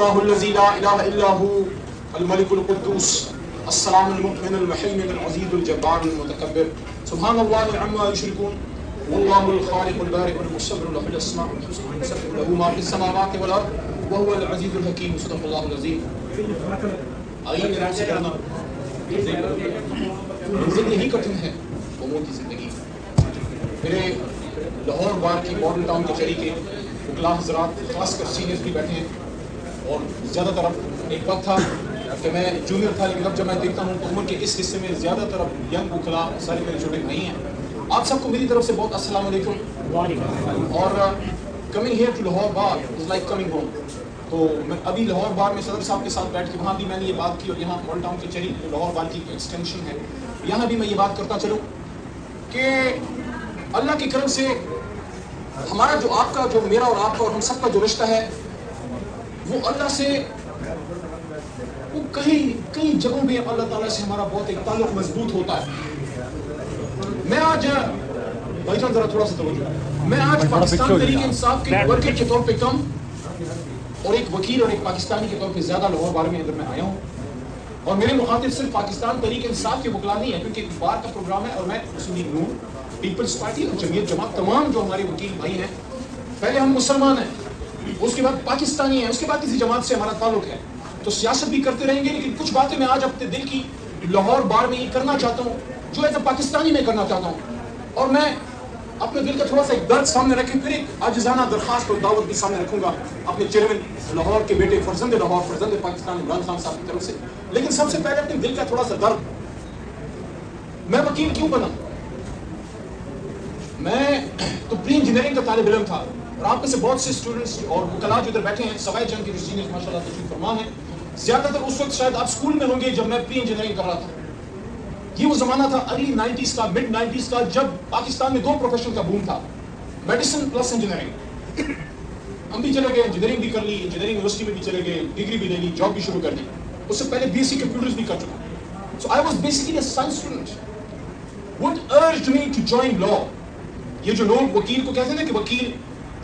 اللہ الذی لا الہ الا هو الملک القدوس السلام المؤمن المحیمن العزیز الجبار المتکبر سبحان اللہ عما یشرکون واللہ الخالق البارئ المصور له الاسماء الحسنى یسبح له ما فی السماوات والارض وهو العزیز الحکیم صدق اللہ العظیم. آئیے میرے سے کرنا زندگی کٹھن ہے قوموں کی زندگی. میرے لاہور بار کی ماڈل ٹاؤن کچہری کے وکلاء حضرات خاص کر سینئر بھی بیٹھے ہیں اور زیادہ تر ایک وقت تھا کہ میں جونیئر تھا لیکن اب جب میں دیکھتا ہوں تو عمر کے اس حصے میں زیادہ تر ینگ وکلاء سارے میرے چھوٹے بھائی ہیں. آپ سب کو میری طرف سے بہت السلام علیکم. اور coming here to Lahore bar is like coming home. تو میں ابھی لاہور بار میں صدر صاحب کے ساتھ بیٹھ کے وہاں بھی میں نے یہ بات کی اور یہاں ماڈل ٹاؤن کچہری لاہور بار کی ایکسٹینشن ہے یہاں بھی میں یہ بات کرتا چلوں کہ اللہ کی کرم سے ہمارا جو آپ کا جو میرا اور آپ کا اور ہم سب کا جو رشتہ ہے وہ اللہ سے وہ کئی جگہوں پہ اللہ تعالیٰ سے ہمارا بہت ایک تعلق مضبوط ہوتا ہے. میں آج بھائی جان ذرا تھوڑا سا توجہ, میں آج پاکستان تحریک انصاف کے ورکر کے طور پہ کم اور ایک وکیل اور ایک پاکستانی کے طور پہ زیادہ لاہور بار میں اندر میں آیا ہوں. اور میرے مخاطب صرف پاکستان تحریک انصاف کے وکلاء نہیں ہے کیونکہ بار کا پروگرام ہے اور میں مسلم لیگ نون پیپلز پارٹی اور جمعیت جماعت تمام جو ہمارے وکیل بھائی ہیں پہلے ہم مسلمان ہیں اس کے بعد پاکستانی ہیں اس کے بعد کسی جماعت سے ہمارا تعلق ہے تو سیاست بھی کرتے رہیں گے لیکن کچھ باتیں میں آج اپنے دل کی لاہور بار میں یہ کرنا چاہتا ہوں جو ایسا پاکستانی میں کرنا چاہتا ہوں. اور میں اپنے دل کا تھوڑا سا ایک درد سامنے رکھے پھر ایک عاجزانہ درخواست اور دعوت بھی سامنے رکھوں گا اپنے چیئرمین لاہور کے بیٹے فرزند لاہور فرزند پاکستان عمران خان صاحب کی طرف سے. لیکن سب سے پہلے اپنے دل کا تھوڑا سا درد, میں وکیل کیوں بنا؟ میں تو پری انجینئرنگ کا طالب علم تھا اور آپ میں سے بہت سے اسٹوڈنٹس اور وکلاء جو ادھر بیٹھے ہیں سوائے جنگ کے جو سینئر ماشاء اللہ تشریف فرما ہیں زیادہ تر اس وقت شاید آپ اسکول میں ہوں گے جب میں پری انجینئرنگ کر رہا تھا. یہ وہ زمانہ تھا ارلی 90s کا مڈ 90s کا جب پاکستان میں دو پروفیشن کا بوم تھا میڈیسن پلس انجینئرنگ. ہم بھی چلے گئے انجینئرنگ بھی کر لی انجینئرنگ یونیورسٹی میں بھی چلے گئے ڈگری بھی لے لی جاب بھی شروع کر دی. اس سے پہلے BSc کمپیوٹرز بھی کر چکا. So I was basically a science student. What urged me to join law. یہ جو لوگ وکیل کو کہتے ہیں نا کہ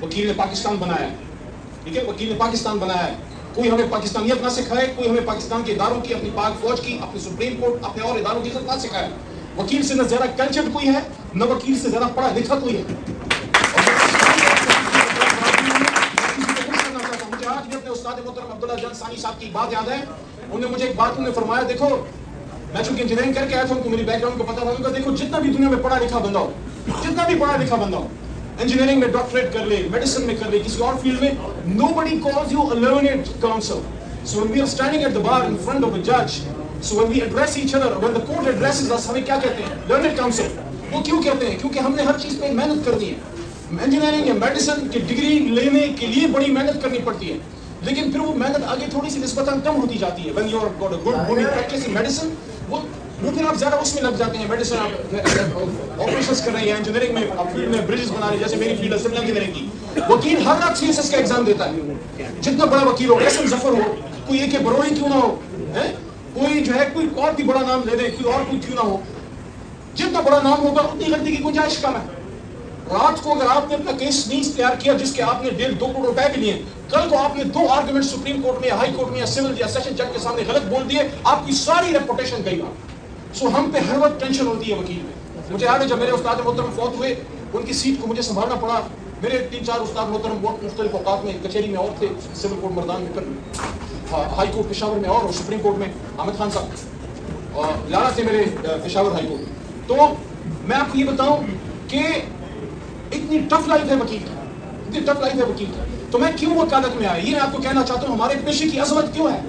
وکیل نے پاکستان بنایا ہے, ٹھیک ہے, وکیل نے پاکستان بنایا ہے. کوئی ہمیں پاکستانیت نہ سکھائے, کوئی ہمیں پاکستان کے اداروں کی اپنی پاک فوج کی اپنے سپریم کورٹ اپنے اور اداروں کی عزت نہ سکھائے. وکیل سے نہ زیادہ کلچرڈ کوئی ہے نہ وکیل سے زیادہ پڑھا لکھا کوئی ہے. مجھے آج بھی اپنے استاد محترم عبداللہ جان ثانی صاحب کی بات یاد ہے. انہوں نے مجھے ایک بات فرمایا, دیکھو میں چونکہ انجینئرنگ کر کے آیا تھا تو میری بیک گراؤنڈ کو پتا تھا, دیکھو جتنا بھی دنیا میں پڑھا لکھا بندہ ہو, جتنا بھی پڑھا لکھا بندہ ہو, انجینئرنگ میں ڈاکٹریٹ کر لے, میڈیسن میں کر لے, کسی اور فیلڈ میں, nobody calls you a learned counsel. So when we are standing at the bar in front of a judge, so when we address each other, when the court addresses us, ہمیں کیا کہتے ہیں؟ learned counsel. وہ کیوں کہتے ہیں؟ کیونکہ ہم نے ہر چیز پہ محنت کرنی ہے. انجینئرنگ یا میڈیسن کی ڈگری لینے کے لیے بڑی محنت کرنی پڑتی ہے لیکن پھر وہ محنت آگے تھوڑی سی نسبتاً کم ہوتی جاتی ہے. when you have got a good booming practice in medicine, وہ پھر آپ زیادہ اس میں لگ جاتے ہیں. میڈیسن آپ آپریشنز کر رہے ہیں, انجینئرنگ میں آپ فیلڈ میں بریجز بنا رہے ہیں, جیسے میری فیلڈ ہے سول انجینئرنگ کی. وکیل ہر رات CSS کا ایگزام دیتا ہے. جتنا بڑا وکیل ہو, ایس ایم ظفر ہو, کوئی ایک بروئی کیوں نہ ہو, کوئی جو ہے کوئی اور بھی بڑا نام لے دے, کوئی اور کوئی کیوں نہ ہو, جتنا بڑا نام ہوگا اتنی غلطی کی گنجائش کم ہے. رات کو اگر آپ نے اپنا کیس نہیں تیار کیا جس کے آپ نے 1.5-2 کروڑ روپے بھی لیے, کل کو آپ نے 2 آرگومنٹ سپریم کورٹ میں, ہائی کورٹ میں یا سول یا سیشن جج کے سامنے غلط بول دیے, آپ کی ساری ریپوٹیشن گئی بات. سو ہم پہ ہر وقت ٹینشن ہوتی ہے وکیل میں. مجھے یاد ہے جب میرے استاد محترم فوت ہوئے, ان کی سیٹ کو مجھے سنبھالنا پڑا. میرے 3-4 استاد محترم بہت مختلف اوقات میں کچہری میں اور تھے, سول کورٹ مردان میں, ہائی کورٹ پشاور میں اور سپریم کورٹ میں حامد خان صاحب اور لالا تھے میرے پشاور ہائی کورٹ. تو میں آپ کو یہ بتاؤں کہ اتنی ٹف لائف ہے وکیل کی, اتنی ٹف لائف ہے وکیل کی. تو میں کیوں وکالت میں آیا یہ میں آپ کو کہنا چاہتا ہوں. ہمارے پیشے کی عظمت کیوں ہے؟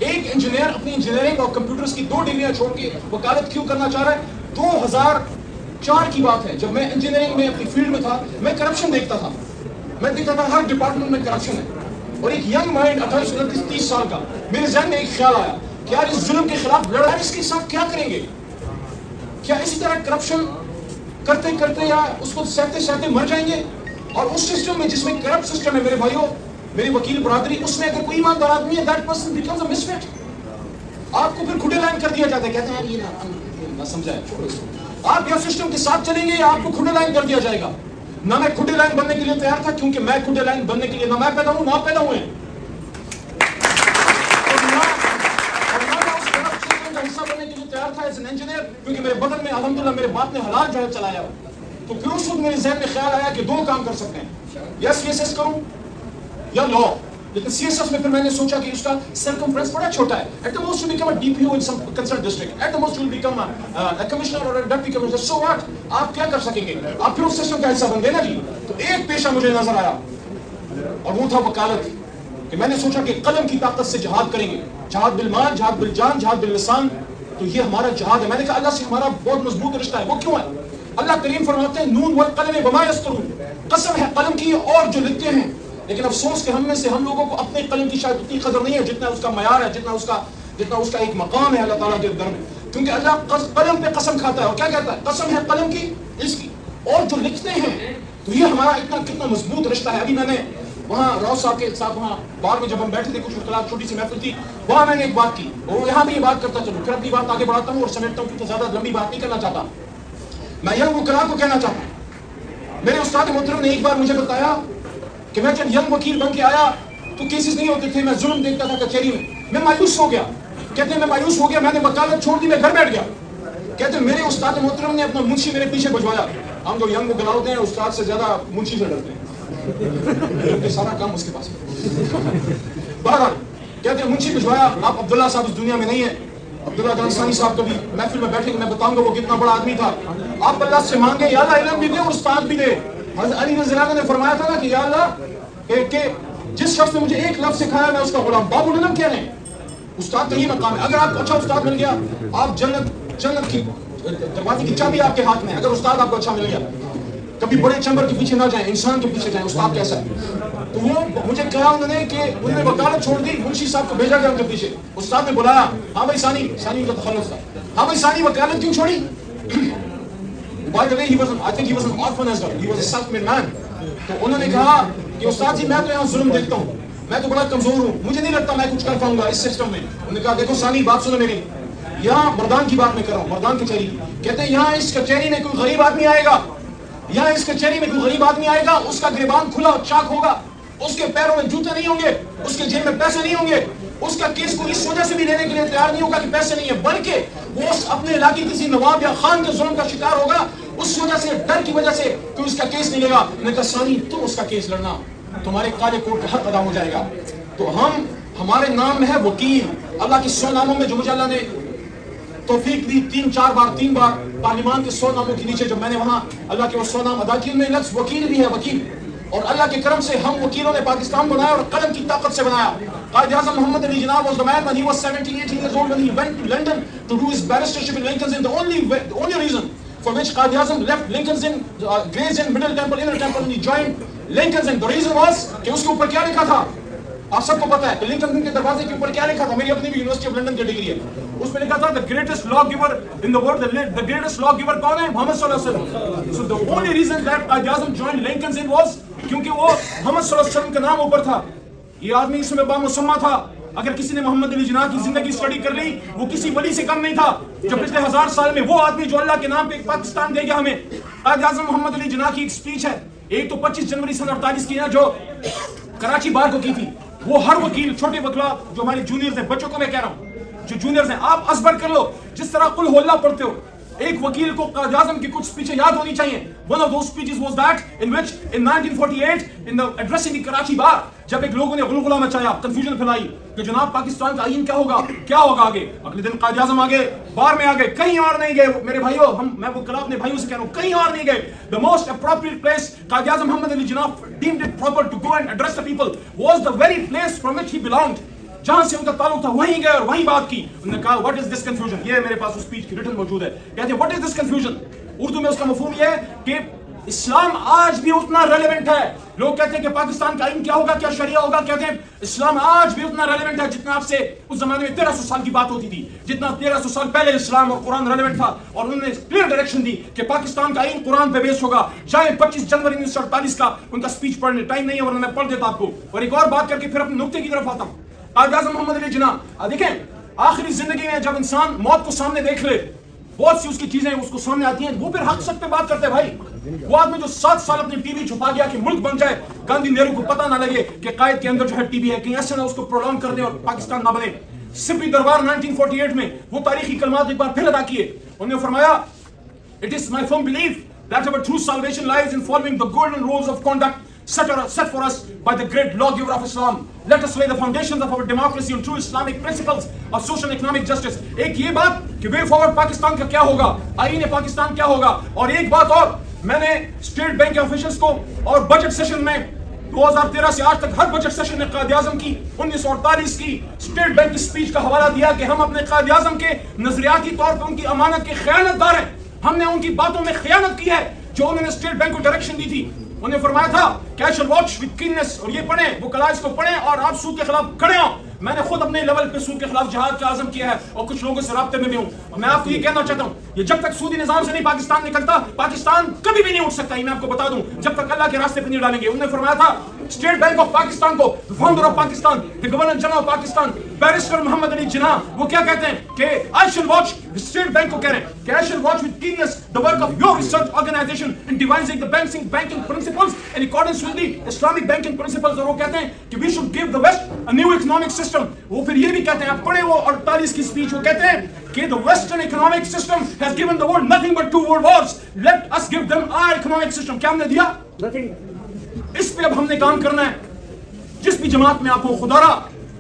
ایک انجینئر اپنی انجینئرنگ اور کمپیوٹرز کی 2 ڈگریاں چھوڑ کے وکالت کیوں کرنا چاہ رہا ہے؟ 2004 کی بات ہے, جب میں انجینئرنگ میں اپنی فیلڈ میں تھا, میں کرپشن دیکھتا تھا. میں دیکھتا تھا ہر ڈپارٹمنٹ میں کرپشن ہے. اور ایک ینگ مائنڈ 28-29-30 سال کا میرے ذہن میں ایک خیال آیا کہ یار اس ظلم کے خلاف لڑائی, اس کے ساتھ کیا کریں گے؟ کیا اسی طرح کرپشن کرتے کرتے یا اس کو سہتے سہتے مر جائیں گے؟ اور اس سسٹم میں جس میں کرپٹ سسٹم ہے میرے بھائیوں, میری وکیل برادری, اس میں اگر کوئی ایماندار آدمی ہے, that person becomes a misfit. آپ کو پھر کھڈے لائن کر دیا جاتا ہے, کہتے ہیں یہ نہ سمجھا ہے, چھوڑو اس کو. آپ یا سسٹم کے ساتھ چلیں گے یا آپ کو کھڈے لائن کر دیا جائے گا. نہ میں کھڈے لائن بننے کے لیے تیار تھا, کیونکہ میں کھڈے لائن بننے کے لیے نہ میں پیدا ہوں نہ پیدا ہوئے. एन इंजीनियर, क्योंकि मेरे बदन में अल्हम्दुलिल्लाह मेरे बाप ने हलाल जो है चलाया। तो फिर उस वक्त मेरे जहन में ख्याल आया कि दो काम कर सकते हैं, या सीएसएस करूं या लॉ। लेकिन सीएसएस में फिर मैंने सोचा कि उसका सर्कमफ्रेंस बड़ा छोटा है। At the most you become a DPO in some concern district, at the most you will become a commissioner और a deputy commissioner. So what, आप क्या कर सकेंगे, आप फिर उस सिस्टम का हिस्सा बन गए ना जी। तो एक पेशा मुझे नजर आया और वो था वकालत। कि मैंने सोचा कि कलम की ताकत से जिहाद करेंगे, जिहाद बिल माल, जिहाद बिल जान, जिहाद बिल लिसान। तो ये हमारा जिहाद है। मैंने कहा अल्लाह से हमारा बहुत मजबूत रिश्ता है। वो क्यों है? अल्लाह करीम फरमाते हैं नून वल कलम वमा यस्तरून, कसम है कलम की और जो लिखते हैं। लेकिन अफसोस कि हम में से हम लोगों को अपने कलम की शायद उतनी कदर नहीं है जितना उसका मयार है, जितना उसका एक मकाम है अल्लाह ताला के दर में। क्योंकि अल्लाह कलम पे कसम खाता है और क्या कहता है, कसम है कलम की, इसकी और जो लिखते हैं। तो ये हमारा इतना कितना मजबूत रिश्ता है। अभी मैंने वहाँ राव साहब के साथ वहाँ बार में जब हम बैठे थे, कुछ खिलाफ छोटी सी महफिल थी, वहाँ मैंने एक बात की और यहाँ भी ये बात करता चलूँ। फिर अपनी बात आगे बढ़ाता हूँ और समेटता हूँ, क्योंकि ज्यादा लंबी बात नहीं करना चाहता। मैं यंग वकील को कहना चाहता हूँ, मेरे उस्ताद मोहतरम ने एक बार मुझे बताया कि मैं जब यंग वकील बन के आया तो केसेस नहीं होते थे, मैं जुल्म देखता था कचहरी में, मैं मायूस हो गया। कहते हैं मैं मायूस हो गया, मैंने वकालत छोड़ दी, मैं घर बैठ गया। कहते हैं मेरे उस्ताद मोहतरम ने अपना मुंशी मेरे पीछे भिजवाया। हम जो यंग वकील होते हैं उस्ताद से ज्यादा मुंशी से डरते हैं, क्योंकि सारा काम उसके पास है। बहरहाल कहते हैं मुंशी भिजवाया। आप अब्दुल्ला साहब इस दुनिया में नहीं है। अब्दुल्ला जान सानी साहब कभी महफिल में बैठेंगे, मैं बताऊंगा वो कितना बड़ा आदमी था। आप अल्लाह से मांगे या अल्लाह इल्म भी दे और उस्ताद भी दे। हज़रत अली रज़ी अल्लाह ने फरमाया था ना कि या अल्लाह कि जिस शख्स ने मुझे एक लफ्ज़ सिखाया मैं उसका गुलाम। बाबुल इल्म क्या है? उस्ताद का ये मकाम है। अगर आपको अच्छा उस्ताद मिल गया, आप जन्नत की दरवाजे की चाबी आपके हाथ में है। अगर उस्ताद आपको अच्छा मिल गया, कभी बड़े चंबर के पीछे ना जाए, इंसान के पीछे जाए। उस्ताद कैसा है? तो वो मुझे कहा उन्होंने कि उन्होंने वकालत छोड़ दी, मुंशी साहब को भेजा गया उनके पीछे। उस्ताद ने बुलाया, हाँ भाई सानी उनका तखल्लुस था, हाँ भाई सानी वकालत क्यों छोड़ी? By the way, I think he was an orphan as well. He was a self-made man. तो उन्होंने कहा कि उस्ताद जी मैं तो यहाँ जुल्म देखता हूँ, मैं तो बड़ा कमजोर हूँ, मुझे नहीं लगता मैं कुछ कर पाऊंगा इस सिस्टम में। उन्होंने कहा देखो सानी बात सुनो मेरी, यहाँ मर्दान की बात मैं कर रहा हूँ, मर्दान कचहरी। कहते हैं यहाँ इस कचहरी में कोई गरीब आदमी आएगा, यहाँ इस कचहरी में कोई गरीब आदमी आएगा, उसका गिरबान खुला चाक होगा, उसके पैरों में जूते नहीं होंगे, उसके जेब में पैसे नहीं होंगे, उसका केस को इस वजह से भी लेने के लिए तैयार नहीं होगा कि पैसे नहीं है, बल्कि वो अपने इलाके किसी नवाब या खान के जुल्म का शिकार होगा, उस वजह से डर की वजह से कि उसका केस नहीं लेगा। मैंने कहा सानी तुम उसका केस लड़ना, तुम्हारे काले कोर्ट का हक अदा हो जाएगा। तो हमारे नाम में है वकील। अल्लाह के 100 नामों में जो मुझे अल्लाह ने तौफीक दी, 3 बार पार्लियामान के 100 नामों के नीचे जब मैंने वहाँ अल्लाह के वो 100 नाम अदा किए, उनमें लफ्ज़ वकील भी है, वकील। और अल्लाह के करम से हम वकीलों ने पाकिस्तान बनाया और कलम की ताकत से बनाया। कायद-ए-आज़म मोहम्मद अली जिन्ना was the man when he was 17-18 years old when he went to London to do his barristership in Lincoln's Inn. The only reason for which Qaid-e-Azam left Lincoln's Inn, Gray's Inn, Middle Temple, Inner Temple, and he joined Lincoln's Inn. The reason was कि उसके ऊपर क्या लिखा था? आप सबको पता है कि लिंकन इन के दरवाजे के ऊपर क्या लिखा था? मेरी अपनी भी यूनिवर्सिटी ऑफ लंदन की डिग्री है, उसमें लिखा था the greatest law giver in the world. The greatest law giver कौन है? मोहम्मद सल्लल्लाहु अलैहि वसल्लम। So the only reason that Quaid e Azam joined Lincoln's Inn was क्योंकि वो मोहम्मद सल्लल्लाहु अलैहि वसल्लम का नाम ऊपर था। ये आदमी इसमें बामुसम्मा था। अगर किसी ने मोहम्मद अली जिन्ना की जिंदगी स्टडी कर ली, वो किसी वली से कम नहीं था। जो पिछले 1000 साल में वो आदमी जो अल्लाह के नाम पे पाकिस्तान दे गया हमें। कायद-ए-आज़म मोहम्मद अली जिन्ना की एक स्पीच है, एक तो 25 जनवरी सन 48 की है जो कराची बार को की थी। वो हर वकील, छोटे वकील जो हमारे जूनियर्स हैं, बच्चों को मैं कह रहा हूँ जो जूनियर्स हैं, आप असबर कर लो, जिस तरह कुल होल्ला पढ़ते हो, एक वकील को कायद-ए-आज़म की कुछ स्पीचें याद होनी चाहिए। One of those speeches was that in which in 1948 in the addressing the Karachi bar, जब एक लोगों ने गुलगुला मचाया, कंफ्यूजन फैलाई कि जनाब पाकिस्तान का आईन क्या होगा आगे। अगले दिन कायद-ए-आज़म आगे बार में आ गए, कहीं और नहीं गए मेरे भाइयों। मैं वो कल अपने भाइयों से कह रहा हूँ, कहीं और नहीं गए। The most appropriate place Quaid-e-Azam Mohammad Ali Jinnah deemed it proper to go and address the people was the very place from which he belonged, जहां से उनका ताल्लुक था, वहीं गए और वहीं बात की। उन्होंने कहा व्हाट इज दिस कंफ्यूजन? ये मेरे पास उस स्पीच की रिटन मौजूद है। कहते हैं what is this confusion? Urdu में उसका मफहूम ये है कि इस्लाम आज भी उतना रेलेवेंट है। लोग कहते हैं कि पाकिस्तान का आईन क्या होगा, क्या शरिया होगा, कहते हैं इस्लाम आज भी उतना रेलेवेंट है जितना आपसे उस जमाने में 1300 साल की बात होती थी, जितना 1300 साल पहले इस्लाम और कुरान रेलेवेंट था। और उन्होंने क्लियर डायरेक्शन दी कि पाकिस्तान का आईन कुरान पे बेस होगा। चाहे 25 जनवरी 1948 का उनका स्पीच पढ़ने टाइम नहीं है, वरना मैं पढ़ देता आपको। और एक और बात करके फिर अपने नुक्ते की तरफ आता हूँ। कायद-ए-आज़म मोहम्मद अली जिन्ना, देखें आखिरी जिंदगी में जब इंसान मौत को सामने देख ले, बहुत सी उसकी चीजें उसको सामने आती हैं, वो फिर हक सक पे बात करते हैं। भाई वो आदमी जो 7 साल अपनी टीवी छुपा गया कि मुल्क बन जाए, गांधी नेहरू को पता ना लगे कि कायद के अंदर जो है टीवी है, कहीं ऐसे ना उसको प्रोलॉन्ग कर दे और पाकिस्तान ना बने। सिपी दरबार 1948 में वो तारीखी कलमात एक बार फिर अदा किए। उन्होंने फरमाया, It is my firm belief that our true salvation lies in following the golden rules of conduct set for us by the great lawgiver of Islam. Let us lay the foundations of our democracy on true Islamic principles of social and economic justice. एक ये बात कि way forward Pakistan का क्या होगा, आईने पाकिस्तान क्या होगा, और एक बात और, मैंने स्टेट बैंक के ऑफिशियल्स को और बजट सेशन में 2013 से आज तक हर बजट सेशन में कायद आज़म की 1948 की स्टेट बैंक की स्पीच का हवाला दिया कि हम अपने कायद आज़म के नजरियाती तौर पर उनकी अमानत के खयानतदार हैं। हमने उनकी बातों में खयानत की है जो उन्होंने स्टेट बैंक को डायरेक्शन दी थी। उन्हें फरमाया था cash and watch with keenness, और ये पढ़ें, वो कलाइस को पढ़ें और आप सूद के खिलाफ खड़े हो। मैंने खुद अपने लेवल पे सूद के खिलाफ जहाद का आज़म किया है और कुछ लोगों से राब्ते में भी हूं। और मैं आपको ये कहना चाहता हूं, ये जब तक सूदी निजाम से नहीं पाकिस्तान निकलता, पाकिस्तान कभी भी नहीं उठ सकता। ये मैं आपको बता दूं, जब तक अल्लाह के रास्ते पे नहीं डालेंगे। उन्होंने फरमाया था स्टेट बैंक ऑफ पाकिस्तान को, founder of Pakistan, the governor general of Pakistan, barrister Mohammad Ali Jinnah, वो क्या कहते हैं कि I shall watch, state bank को कह रहे हैं कि I shall watch with keenness the work of your research organization in devising the banking principles in accordance with the Islamic banking principles. और वो कहते हैं कि we should give the West a new economic system. वो फिर ये भी कहते हैं, आप पढ़े वो 48 की स्पीच, वो कहते हैं कि the western economic system has given the world nothing but 2 world wars, let us give them our economic system. क्या हमने दिया? नथिंग। इस पे अब हमने काम करना है। जिस भी जमात में आप हो,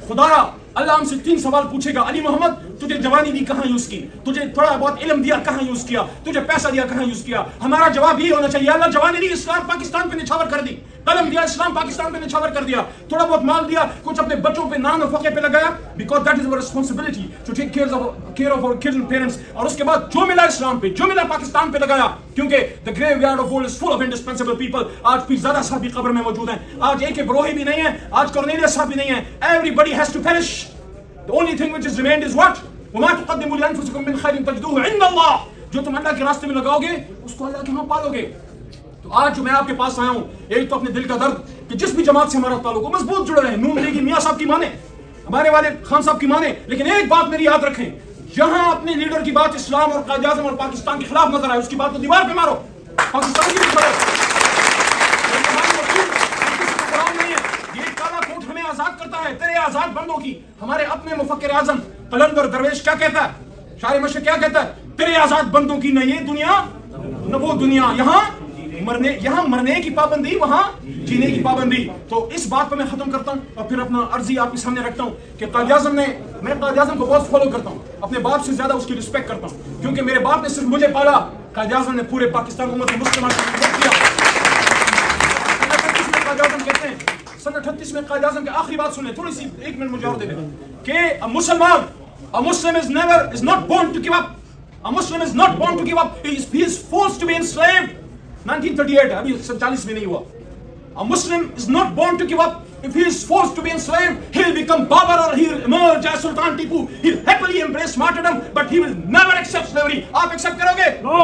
खुदारा अल्लाह हमसे 3 सवाल पूछेगा। अली मोहम्मद, तुझे जवानी दी कहां यूज की, तुझे थोड़ा बहुत इल्म दिया कहां यूज किया, तुझे पैसा दिया कहां यूज किया? हमारा जवाब ये होना चाहिए, अल्लाह जवानी दी इस्लाम पाकिस्तान पे निछावर कर दी, कलम दिया इस्लाम पाकिस्तान पे निछावर कर दिया, थोड़ा बहुत माल दिया, कुछ अपने बच्चों पे नान और फके पे लगाया, because that is our responsibility to take care of our kids and parents. और उसके बाद जो मिला इस्लाम पे, जो मिला पाकिस्तान पे लगाया, क्योंकि the graveyard of world is full of indispensable people. आज पीरजादा साहब भी कब्र में मौजूद हैं, आज एक बरोही भी नहीं है, आज कॉर्नेलियस साहब भी नहीं है। Everybody has to perish. The only thing which is remained is what? وَمَا تُقَدِّمُوا لِأَنفُسِكُم مِّن خَيْرٍ تَجِدُوهُ عِندَ اللَّهِ। जो तुम अल्लाह के रास्ते में लगाओगे उसको अल्लाह के यहाँ पालोगे। तो आज जो मैं आपके पास आया हूँ, एक तो अपने दिल का दर्द कि जिस भी जमात से हमारा ताल्लुक हो, मजबूत जुड़े रहे, नून लीग मियाँ साहब की माने, हमारे वाले खान साहब की माने, लेकिन एक बात मेरी याद रखें, जहां अपने लीडर की बात इस्लाम और कायद आज़म और पाकिस्तान के खिलाफ नजर आए, उसकी बात को दीवार पे मारो। पाकिस्तान की आजाद करता है, तेरे आजाद बंदों की। हमारे अपने मुफक्किर आजम कलंदर दरवेश क्या कहता है, शायर मशरिक क्या कहता है, तेरे आजाद बंदों की न ये दुनिया न वो दुनिया, यहाँ मरने की पाबंदी, वहां जीने की पाबंदी। तो इस बात पर मैं खत्म करता हूँ और फिर अपना अर्जी आपके सामने रखता हूँ कि कायद आज़म ने, मैं कायद आज़म को बहुत फॉलो करता हूँ, अपने बाप से ज्यादा उसकी रिस्पेक्ट करता हूँ, क्योंकि मेरे बाप ने सिर्फ मुझे पाला, कायद आज़म ने पूरे पाकिस्तान उम्मत मुस्लिम किया। कायद आज़म कहते हैं, सन 38 में कायद आज़म की आखिरी बात सुने, थोड़ी सी 1 मिनट मुझे और दे दें, कि a Muslim is not born to give up. A Muslim is not born to give up. He is forced to be enslaved. 1938, अभी 47 में नहीं हुआ. A Muslim is not born to give up. If he is forced to be enslaved, he'll become Babar or he'll emerge as Sultan Tipu. He'll happily embrace martyrdom, but he will never accept slavery. आप accept करोगे? No.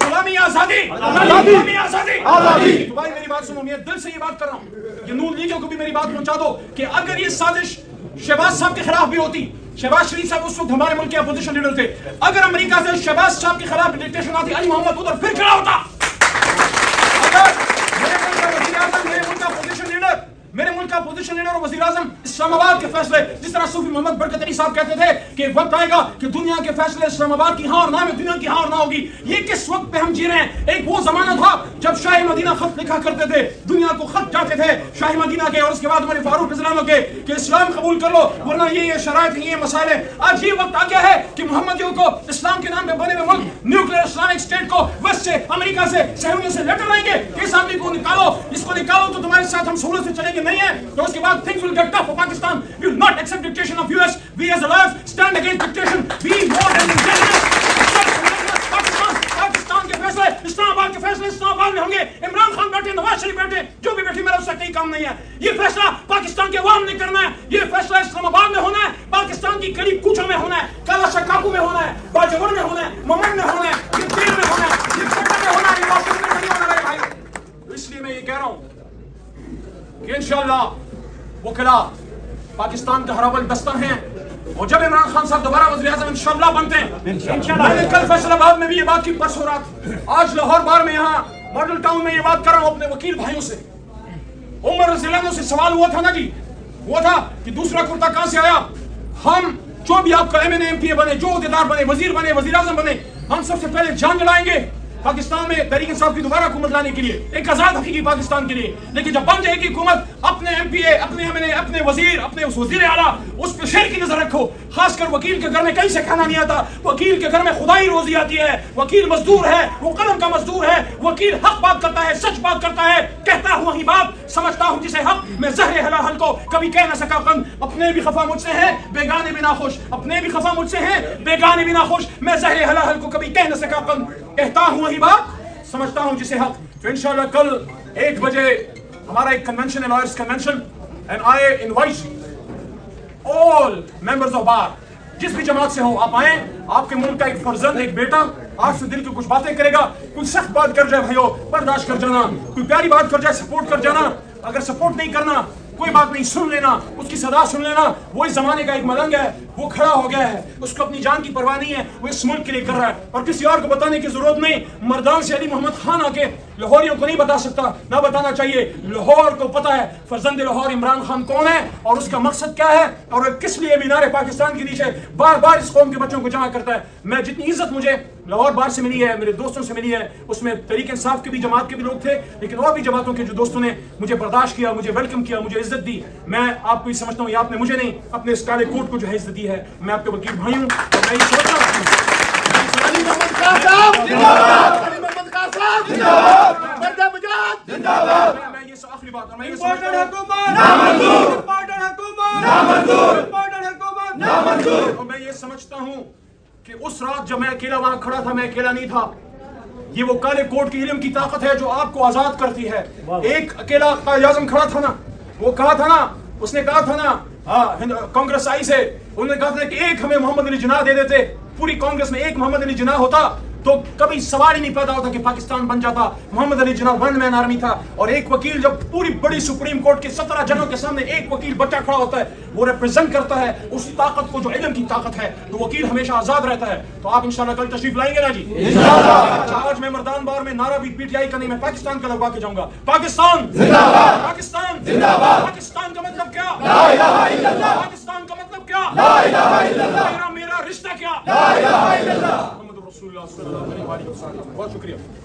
गुलामी आजादी, गुलामी आजादी, आजादी। तो भाई मेरी बात सुनो, मैं दिल से ये बात कर रहा हूँ, ये नून लीगियों को भी मेरी बात पहुंचा दो कि अगर ये साजिश शहबाज साहब के खिलाफ भी होती, शहबाज शरीफ साहब उस वक्त हमारे मुल्क के अपोजिशन लीडर थे, अगर अमेरिका से शहबाज साहब के खिलाफ डिक्टेशन आती, अली मोहम्मद उधर फिर खड़ा होता। अगर मेरे मुल्क का वज़ीर आज़म, मेरे मुल्क का अपोजिशन लीडर और वज़ीर आज़म इस्लामाबाद के फैसले, जिस तरह सूफी मोहम्मद बरकत अली साहब कहते थे कि वक्त आएगा कि दुनिया के फैसले इस्लामाबाद की हाँ और ना में, दुनिया की हाँ और ना होगी। ये किस वक्त पे हम जी रहे हैं? एक वो जमाना था जब शाह मदीना खत लिखा करते थे, दुनिया को खत जाते थे शाह मदीना के और उसके बाद उमर फारूक रज़ियल्लाहु अन्हु के कि इस्लाम कबूल कर लो वरना ये शराइत ये मसाइल है। आज ये वक्त आ गया है कि मोहम्मदियों को इस्लाम के नाम पे बने हुए मुल्क न्यूक्लियर इस्लामिक स्टेट को वेस्ट से, अमेरिका से, सहूलियत से लेटर आएंगे कि इस आदमी को निकालो, इसको निकालो तो तुम्हारे साथ हम सहूलियत से चलेंगे। नहीं है तो उसके बाद things will get tough for Pakistan. We will not accept dictation of US. We as Arabs stand against dictation. We more than indigenous. Pakistan के फैसले, इस्लामाबाद के फैसले इस्लामाबाद में होंगे। इमरान खान बैठे, नवाज शरीफ बैठे, जो भी बैठे, मेरा उससे कोई काम नहीं है। ये फैसला पाकिस्तान के अवाम ने करना है। ये फैसला इस्लामाबाद में होना है, पाकिस्तान की करीब कूचों में होना है, काला शकाकू में होना है, बाजवर में होना है, ममन में होना है, ये तेल में होना है, ये कोटा में होना है, ये वाशिंगटन में नहीं होना है भाई। इसलिए मैं ये कह रहा हूँ कि इंशाअल्लाह वो खिला पाकिस्तान का हरावल दस्ता है और जब इमरान खान साहब दोबारा वज़ीर आज़म इंशाअल्लाह बनते हैं, मैंने कल फैसलाबाद में भी ये बात की, परसों रात, आज लाहौर बार में यहाँ मॉडल टाउन में ये बात कर रहा हूँ अपने वकील भाइयों से। उमर रज़ियल्लाहु अन्हु से सवाल हुआ था ना जी, हुआ था कि दूसरा कुर्ता कहाँ से आया। हम جو بھی آپ کا M N A M P A بنے, جو عہدیدار بنے, وزیر بنے, وزیر اعظم بنے, ہم سب سے پہلے جان لڑائیں گے پاکستان میں تحریک انصاف کی دوبارہ حکومت لانے کے لیے, ایک آزاد حقیقی پاکستان کے لیے. لیکن جب بن جائے گی حکومت, اپنے ایم پی اے, اپنے ایم این اے, اپنے وزیر, اپنے اس وزیر اعلیٰ, اس پہ شیر کی نظر رکھو. خاص کر وکیل کے گھر میں کہیں سے کھانا نہیں آتا, وکیل کے گھر میں خدائی روزی آتی ہے. وکیل مزدور ہے, وہ قلم کا مزدور ہے. وکیل حق بات کرتا ہے, سچ بات کرتا ہے, کہتا ہوں وہی بات, سمجھتا ہوں جسے حق. میں زہر حلال کو کبھی کہہ نہ سکا قند. اپنے بھی خفا مجھ سے ہیں, بیگانے بھی ناخوش. اپنے بھی خفا مجھ سے ہیں, بیگانے بھی ناخوش. میں زہر حلال کو کبھی کہہ نہ سکا قند. کہتا ہوں وہی بات, سمجھتا ہوں جسے حق. تو انشاءاللہ کل 1 بجے ہمارا ایک کنونشن ہے, lawyers convention, and I invite all members of bar. جس بھی جماعت سے ہو آپ آئیں. آپ کے ملک کا ایک فرزند, ایک بیٹا آپ سے دل کی کچھ باتیں کرے گا. کوئی سخت بات کر جائے بھائیو, برداشت کر جانا. کوئی پیاری بات کر جائے, سپورٹ کر جانا. اگر سپورٹ نہیں کرنا, کوئی بات نہیں, سن لینا, اس کی صدا سن لینا. وہ اس زمانے کا ایک ملنگ ہے, وہ کھڑا ہو گیا ہے, اس کو اپنی جان کی پرواہ نہیں ہے, وہ اس ملک کے لیے کر رہا ہے. اور کسی اور کو بتانے کی ضرورت نہیں. مردان سے علی محمد خان آ کے لاہوریوں کو نہیں بتا سکتا, نہ بتانا چاہیے. لاہور کو پتا ہے فرزند لاہور عمران خان کون ہے اور اس کا مقصد کیا ہے, اور کس لیے مینار پاکستان کے نیچے بار بار اس قوم کے بچوں کو جمع کرتا ہے. میں جتنی عزت مجھے لاہور بار سے ملی ہے, میرے دوستوں سے ملی ہے, اس میں تحریک انصاف کے بھی جماعت کے بھی لوگ تھے, لیکن اور بھی جماعتوں کے جو دوستوں نے مجھے برداشت کیا, مجھے ویلکم کیا, مجھے عزت دی. میں آپ کو یہ سمجھتا ہوں, یہ آپ نے مجھے نہیں, اپنے اس کالے کوٹ کو جو ہے عزت دی ہے. میں آپ کے وکیل بھائی ہوں, اور میں یہ سوچتا ہوں میں یہ آخری بات, اور میں یہ سمجھتا ہوں کہ اس رات جب میں اکیلا وہاں کھڑا تھا, میں اکیلا نہیں تھا. یہ وہ کالے کوٹ کی علم کی طاقت ہے جو آپ کو آزاد کرتی ہے. ایک اکیلا قائد اعظم کھڑا تھا نا, وہ کہا تھا نا, اس نے کہا تھا نا کانگریس آئی سے, انہوں نے کہا تھا کہ ایک ہمیں محمد علی جناح دے دیتے. پوری کانگریس میں ایک محمد علی جناح ہوتا تو کبھی سوال ہی نہیں پیدا ہوتا کہ پاکستان بن جاتا. محمد Ali Jinnah one man army تھا. اور ایک وکیل جب پوری بڑی سپریم کورٹ کے 17 ججوں کے سامنے ایک وکیل بچہ کھڑا ہوتا ہے, وہ ریپرزینٹ کرتا ہے اس طاقت کو جو علم کی طاقت ہے. تو وکیل ہمیشہ آزاد رہتا ہے. تو آپ انشاءاللہ کل تشریف لائیں گے نا جی؟ انشاءاللہ. آج میں مردان بار میں نعرہ بھی پی ٹی آئی کا نہیں, میں پاکستان کا لگوا کے جاؤں گا. پاکستان زندہ باد, پاکستان زندہ باد. پاکستان کا مطلب کیا؟ لا الہ الا اللہ. پاکستان کا مطلب کیا؟ لا الہ الا اللہ. میرا رشتہ کیا؟ لا الہ الا اللہ. محمد رسول اللہ صلی اللہ علیہ وسلم. بہت شکریہ.